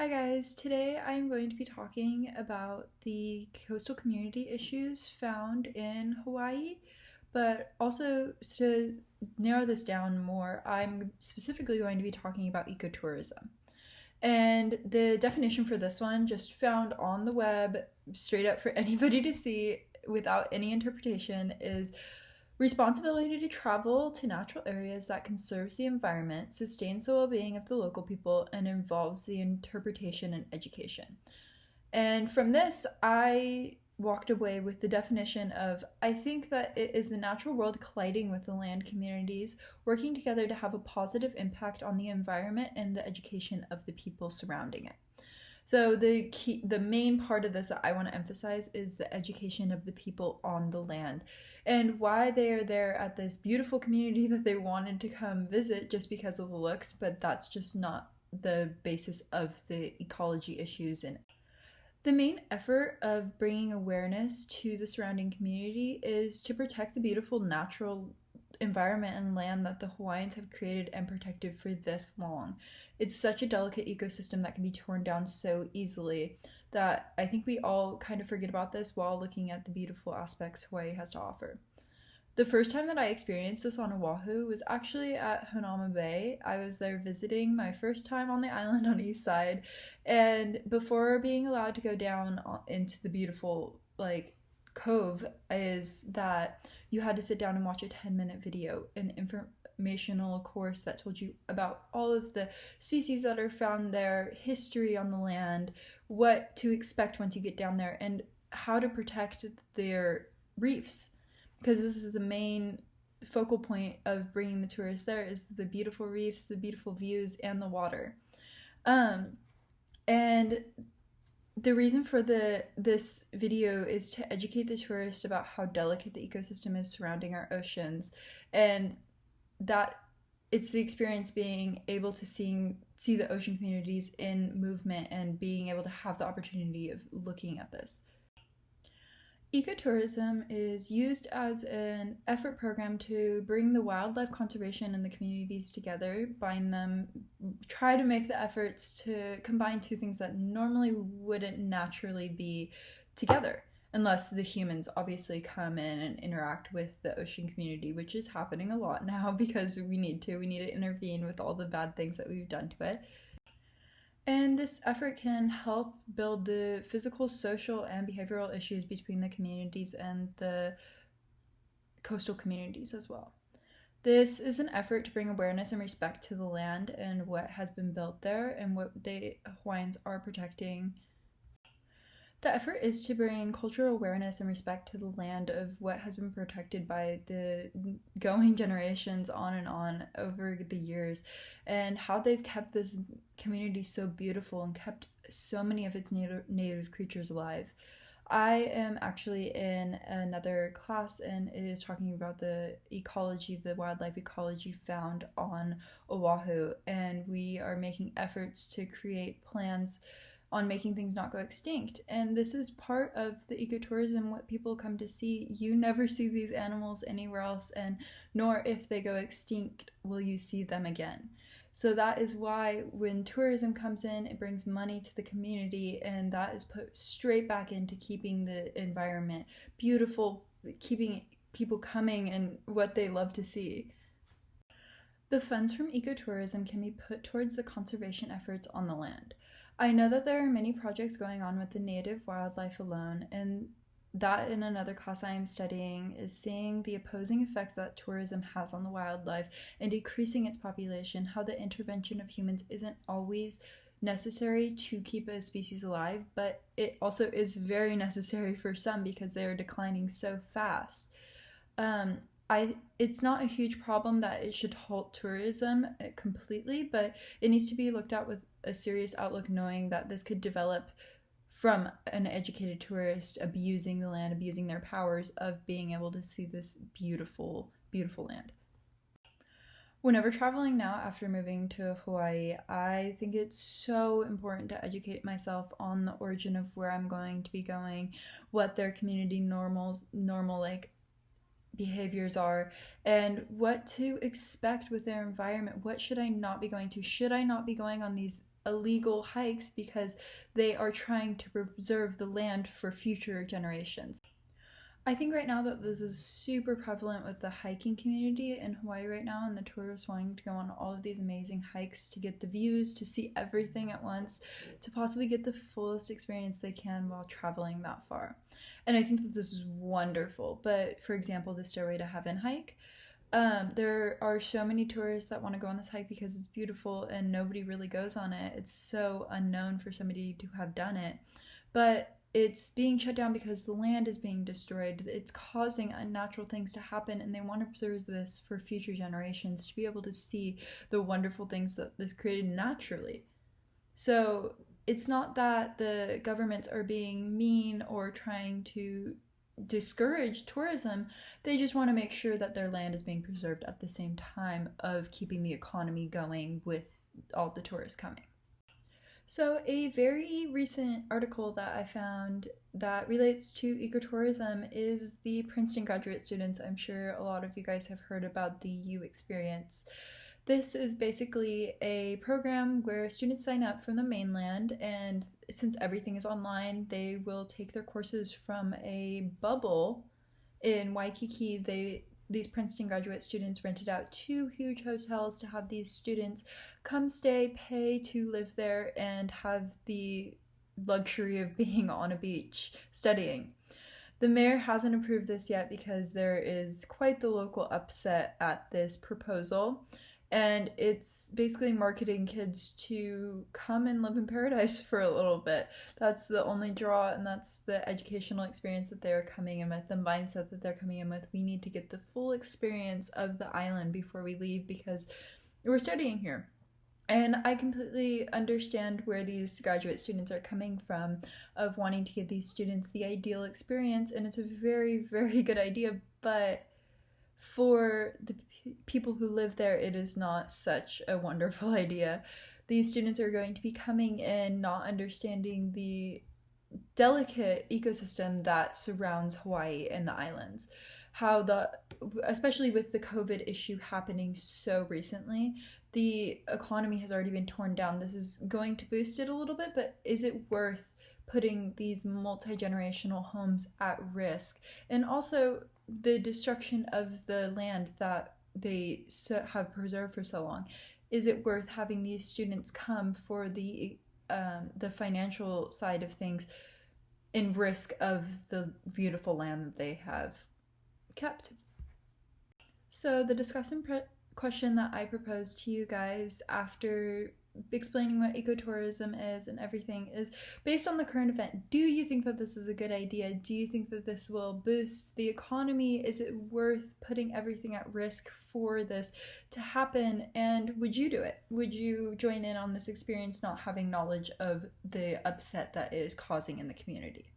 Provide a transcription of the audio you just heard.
Hi guys, today I'm going to be talking about the coastal community issues found in Hawaii, but also to narrow this down more, I'm specifically going to be talking about ecotourism. And the definition for this one, just found on the web, straight up for anybody to see without any interpretation, is responsibility to travel to natural areas that conserves the environment, sustains the well-being of the local people, and involves the interpretation and education. And from this, I walked away with the definition of I think that it is the natural world colliding with the land communities, working together to have a positive impact on the environment and the education of the people surrounding it. So the main part of this that I want to emphasize is the education of the people on the land and why they are there at this beautiful community that they wanted to come visit just because of the looks, but that's just not the basis of the ecology issues. And the main effort of bringing awareness to the surrounding community is to protect the beautiful natural environment and land that the Hawaiians have created and protected for this long. It's such a delicate ecosystem that can be torn down so easily that I think we all kind of forget about this while looking at the beautiful aspects Hawaii has to offer. The first time that I experienced this on Oahu was actually at Hanauma Bay. I was there visiting my first time on the island on East Side, and before being allowed to go down into the beautiful cove, is that you had to sit down and watch a 10-minute video, an informational course that told you about all of the species that are found there, history on the land, what to expect once you get down there, and how to protect their reefs, because this is the main focal point of bringing the tourists there, is the beautiful reefs, the beautiful views, and the water. And the reason for this video is to educate the tourist about how delicate the ecosystem is surrounding our oceans, and that it's the experience being able to see the ocean communities in movement and being able to have the opportunity of looking at this. Ecotourism is used as an effort program to bring the wildlife conservation and the communities together, bind them, try to make the efforts to combine two things that normally wouldn't naturally be together, unless the humans obviously come in and interact with the ocean community, which is happening a lot now because we need to intervene with all the bad things that we've done to it. And this effort can help build the physical, social, and behavioral issues between the communities and the coastal communities as well. This is an effort to bring awareness and respect to the land and what has been built there and what the Hawaiians are protecting. The effort is to bring cultural awareness and respect to the land of what has been protected by the going generations on and on over the years, and how they've kept this community so beautiful and kept so many of its native creatures alive. I am actually in another class, and it is talking about the wildlife ecology found on Oahu, and we are making efforts to create plans on making things not go extinct. And this is part of the ecotourism, what people come to see. You never see these animals anywhere else, and nor if they go extinct will you see them again. So that is why when tourism comes in, it brings money to the community, and that is put straight back into keeping the environment beautiful, keeping people coming and what they love to see. The funds from ecotourism can be put towards the conservation efforts on the land. I know that there are many projects going on with the native wildlife alone, and that in another class I am studying is seeing the opposing effects that tourism has on the wildlife and decreasing its population, how the intervention of humans isn't always necessary to keep a species alive, but it also is very necessary for some because they are declining so fast. It's not a huge problem that it should halt tourism completely, but it needs to be looked at with a serious outlook, knowing that this could develop from an educated tourist abusing the land, abusing their powers of being able to see this beautiful, beautiful land. Whenever traveling now after moving to Hawaii, I think it's so important to educate myself on the origin of where I'm going to be going, what their community normal behaviors are, and what to expect with their environment. What should I not be going to? Should I not be going on these illegal hikes because they are trying to preserve the land for future generations. I think right now that this is super prevalent with the hiking community in Hawaii right now, and the tourists wanting to go on all of these amazing hikes to get the views, to see everything at once, to possibly get the fullest experience they can while traveling that far. And I think that this is wonderful. But for example, the Stairway to Heaven hike, there are so many tourists that want to go on this hike because it's beautiful and nobody really goes on it. It's so unknown for somebody to have done it. But it's being shut down because the land is being destroyed. It's causing unnatural things to happen, and they want to preserve this for future generations to be able to see the wonderful things that this created naturally. So it's not that the governments are being mean or trying to discourage tourism. They just want to make sure that their land is being preserved at the same time of keeping the economy going with all the tourists coming. So a very recent article that I found that relates to ecotourism is the Princeton graduate students. I'm sure a lot of you guys have heard about the U Experience. This is basically a program where students sign up from the mainland, and since everything is online, they will take their courses from a bubble in Waikiki. These Princeton graduate students rented out 2 huge hotels to have these students come stay, pay to live there, and have the luxury of being on a beach studying. The mayor hasn't approved this yet because there is quite the local upset at this proposal. And it's basically marketing kids to come and live in paradise for a little bit. That's the only draw, and that's the educational experience that they're coming in with, the mindset that they're coming in with. We need to get the full experience of the island before we leave because we're studying here. And I completely understand where these graduate students are coming from, of wanting to give these students the ideal experience, and it's a very, very good idea, but for the people who live there, it is not such a wonderful idea. These students are going to be coming in not understanding the delicate ecosystem that surrounds Hawaii and the islands. Especially with the COVID issue happening so recently, the economy has already been torn down. This is going to boost it a little bit, but is it worth putting these multi-generational homes at risk? And also the destruction of the land that they have preserved for so long. Is it worth having these students come for the financial side of things in risk of the beautiful land that they have kept? So the discussion question that I proposed to you guys after explaining what ecotourism is and everything is based on the current event. Do you think that this is a good idea? Do you think that this will boost the economy? Is it worth putting everything at risk for this to happen? And would you do it? Would you join in on this experience not having knowledge of the upset that it is causing in the community?